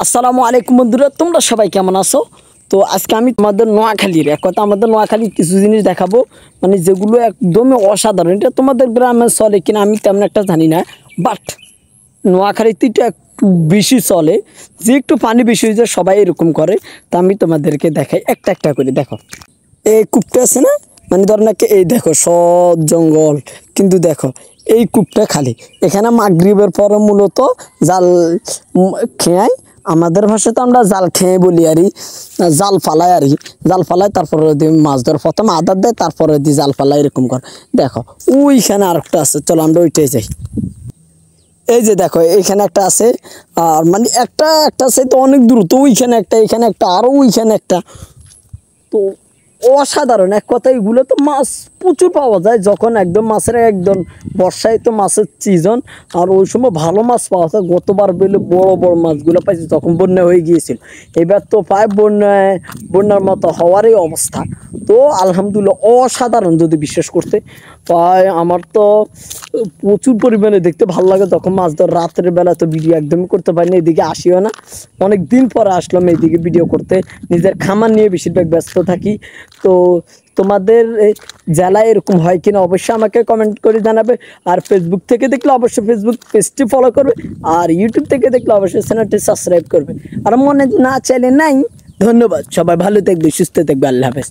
আসসালামু আলাইকুম বন্ধুরা, তোমরা সবাই কেমন আছো? তো আজকে আমি তোমাদের নোয়াখালীর এক কথা আমাদের নোয়াখালীর কিছু জিনিস দেখাবো, মানে যেগুলো একদমই অসাধারণ। এটা তোমাদের গ্রামে চলে কিনা আমি তেমন একটা জানি না, বাট নোয়াখালীতে এটা একটু বেশি চলে। যে একটু পানি বেশি হয়ে যায় সবাই এরকম করে। তা আমি তোমাদেরকে দেখাই একটা একটা করে। দেখো এই কূপটা আছে না, মানে ধর না এই দেখো সব জঙ্গল, কিন্তু দেখো এই কূপটা খালি। এখানে মাগরিবের পরে মূলত জাল খেয়াই, আমাদের ভাষাতে আমরা জাল খেয়ে বলি আরই, জাল ফালাই আরই, জাল ফালাই তারপরে দিয়ে মাছ ধর, প্রথমে আদার দেয় তারপরে দিয়ে জাল ফালাই, এরকম কর। দেখো ওইখানে আরেকটা আছে, চলো আমরা ওইটাই যাই। এই যে দেখো এইখানে একটা আছে, আর মানে একটা একটা আছে তো অনেক দূর, তো ওইখানে একটা, এখানে একটা, আরও ওইখানে একটা। তো অসাধারণ এক কথা। এগুলো তো মাছ প্রচুর পাওয়া যায় যখন একদম মাছের একদম বর্ষায়, তো মাছের সিজন, আর ওই সময় ভালো মাছ পাওয়া যায়। গতবার বেলে বড় বড় মাছগুলো পাইছি যখন বন্যা হয়ে গিয়েছিল। এবার তো প্রায় বন্যার মতো হওয়ারই অবস্থা। তো আলহামদুলিল্লাহ অসাধারণ, যদি বিশ্বাস করতে। প্রায় আমার তো প্রচুর পরিমাণে দেখতে ভালো লাগে যখন মাছ ধর। রাতের বেলা তো ভিডিও একদমই করতে পারি না, এদিকে আসিও না, অনেক দিন পরে আসলাম এইদিকে ভিডিও করতে। নিজের খামার নিয়ে বেশিরভাগ ব্যস্ত থাকি। তো তোমাদের জেলায় এরকম হয় কিনা অবশ্যই আমাকে কমেন্ট করে জানাবে। আর ফেসবুক থেকে দেখলে অবশ্যই ফেসবুক পেজটি ফলো করবে, আর ইউটিউব থেকে দেখলে অবশ্যই চ্যানেলটি সাবস্ক্রাইব করবে। আর মনে না চাইলে নাই। ধন্যবাদ, সবাই ভালো থাকবে, সুস্থ থাকবে, আল্লাহ হাফেজ।